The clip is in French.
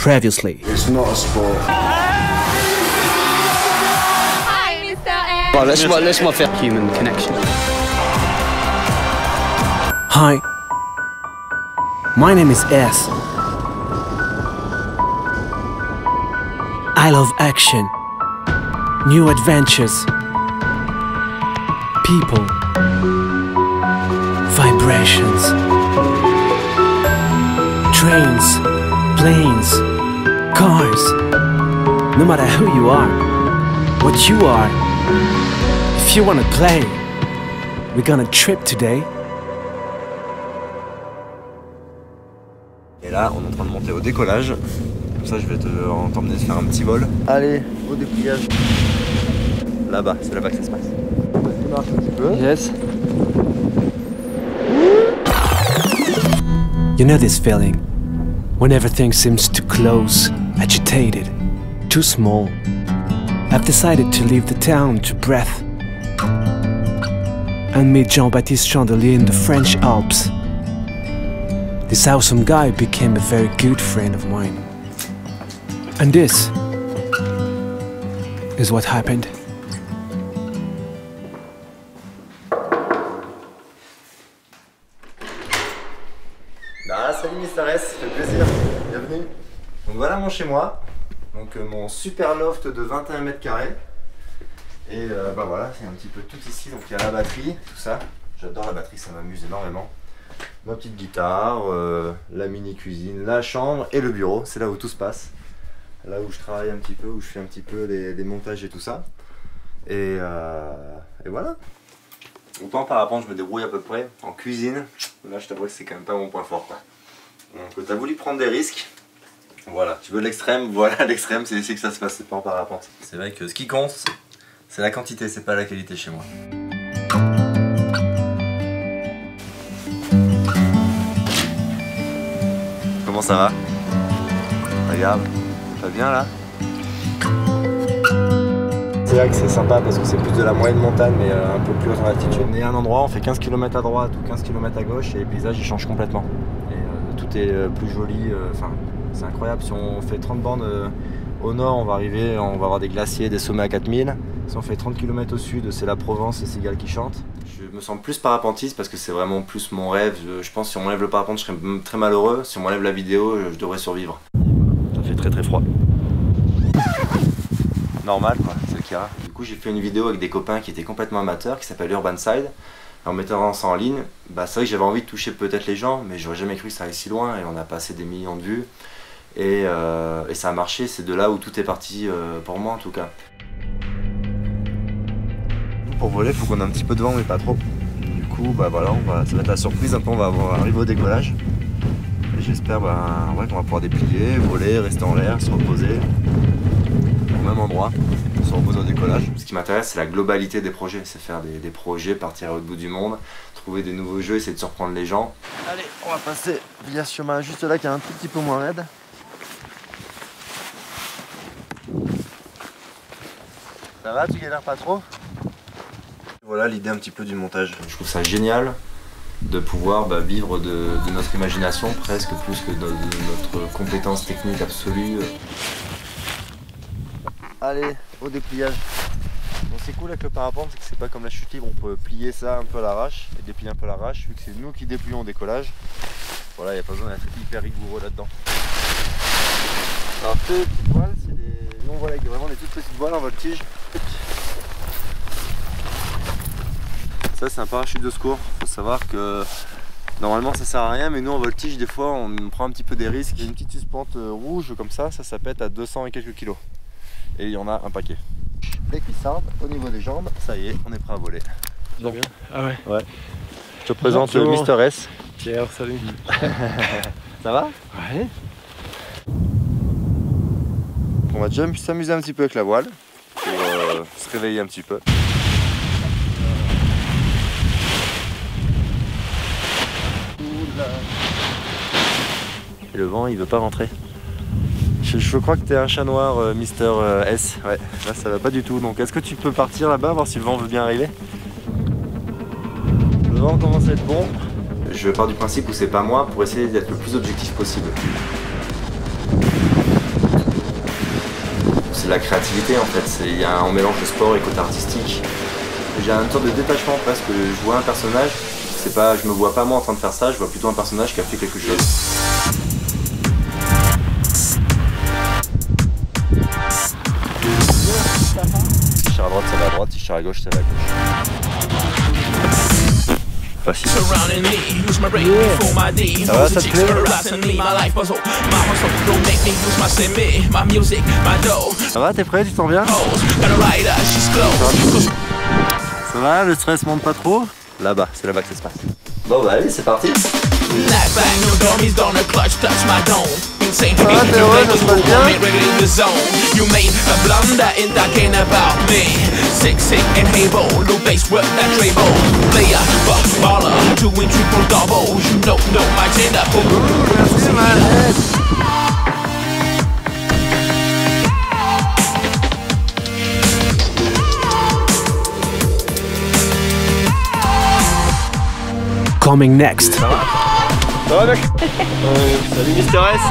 previously. It's not a sport. Hi, Mr. M. Bon, laisse-moi faire human connection. Hi, my name is S. I love action, new adventures, people, vibrations, trains, planes, cars. No matter who you are, what you are, if you wanna play, we're gonna trip today. Et là, on est en train de monter au décollage. Comme ça, je vais t'emmener faire un petit vol. Allez, au dépliage. Là-bas, c'est là-bas que ça se passe. Tu marches un petit peu. Yes. You know this feeling, when everything seems too close, agitated, too small. I've decided to leave the town to breathe and meet Jean-Baptiste Chandelier in the French Alps. This awesome guy became a very good friend of mine. And this is what happened. Ah, salut Mister S, ça fait plaisir, bienvenue. Donc voilà mon chez moi, donc mon super loft de 21 mètres carrés. Et bah voilà, c'est un petit peu tout ici, donc il y a la batterie, tout ça. J'adore la batterie, ça m'amuse énormément. Ma petite guitare, la mini cuisine, la chambre et le bureau, c'est là où tout se passe. Là où je travaille un petit peu, où je fais un petit peu les montages et tout ça. Et voilà. Autant parapente, je me débrouille à peu près. En cuisine, là je t'avoue que c'est quand même pas mon point fort, quoi. Donc t'as voulu prendre des risques. Voilà, tu veux l'extrême, voilà l'extrême, c'est ici que ça se passe, c'est pas en parapente. C'est vrai que ce qui compte, c'est la quantité, c'est pas la qualité chez moi. Comment ça va? Regarde, ça va bien là? C'est vrai que c'est sympa parce que c'est plus de la moyenne montagne mais un peu plus en altitude. On est à un endroit, on fait 15 km à droite ou 15 km à gauche et le paysage il change complètement. Et tout est plus joli, enfin c'est incroyable. Si on fait 30 bornes au nord, on va avoir des glaciers, des sommets à 4000. Si on fait 30 km au sud, c'est la Provence et cigales qui chantent. Je me sens plus parapentiste parce que c'est vraiment plus mon rêve. Je pense que si on m'enlève le parapente, je serais très malheureux. Si on m'enlève la vidéo, je devrais survivre. Ça fait très très froid. Normal quoi, c'est le cas. Du coup j'ai fait une vidéo avec des copains qui étaient complètement amateurs, qui s'appelle Urban Side. En mettant ça en ligne, bah, c'est vrai que j'avais envie de toucher peut-être les gens, mais j'aurais jamais cru que ça allait si loin et on a passé des millions de vues. Et ça a marché, c'est de là où tout est parti pour moi en tout cas. Pour voler, il faut qu'on ait un petit peu de vent mais pas trop. Du coup bah voilà, ça va être la surprise, un peu on va arriver au décollage. Et j'espère bah, ouais, qu'on va pouvoir déplier, voler, rester en l'air, se reposer. Au même endroit, se reposer au décollage. Ce qui m'intéresse, c'est la globalité des projets, c'est faire des projets, partir à l'autre bout du monde, trouver des nouveaux jeux, essayer de surprendre les gens. Allez, on va passer via ce chemin juste là qui est un tout petit peu moins raide. Ça va, tu galères pas trop? Voilà l'idée un petit peu du montage. Je trouve ça génial de pouvoir vivre de notre imagination presque plus que de notre compétence technique absolue. Allez, au dépliage. Bon, c'est cool avec le parapente, c'est que c'est pas comme la chute libre, on peut plier ça un peu à l'arrache et déplier un peu à l'arrache, vu que c'est nous qui déplions au décollage. Voilà, il n'y a pas besoin d'être hyper rigoureux là-dedans. Alors ces petites voiles, c'est des... Nous on vole avec vraiment des toutes petites voiles en voltige. Ça c'est un parachute de secours, faut savoir que normalement ça sert à rien, mais nous en voltige des fois on prend un petit peu des risques. Il y a une petite suspente rouge comme ça pète à 200 et quelques kilos. Et il y en a un paquet. Les cuissardes au niveau des jambes, ça y est, on est prêt à voler. Ça va bien? Ah ouais? Ouais. Je te présente Mister S. Pierre, salut. Ça va? Ouais. On va déjà s'amuser un petit peu avec la voile pour se réveiller un petit peu. Et le vent il veut pas rentrer. Je crois que t'es un chat noir, Mister S. Ouais, là ça va pas du tout. Donc est-ce que tu peux partir là-bas, voir si le vent veut bien arriver? Le vent commence à être bon. Je pars du principe où c'est pas moi pour essayer d'être le plus objectif possible. c'est la créativité en fait. Il y a un mélange de sport et côté artistique. J'ai une sorte de détachement presque. Je vois un personnage, c'est pas, je me vois pas moi en train de faire ça, je vois plutôt un personnage qui a fait quelque chose. Si je tire à droite, ça va à droite, si je tire à gauche, ça va à gauche. Facile. Ça va, ça te plaît? Ça va, t'es prêt, tu t'en viens? Ça va, le stress monte pas trop? Là-bas, c'est là-bas que ça se passe. Bon bah allez, c'est parti. Ça va, t'es heureux, ça se passe bien? Merci, man. Coming next. Ça va mec? Salut Mister S.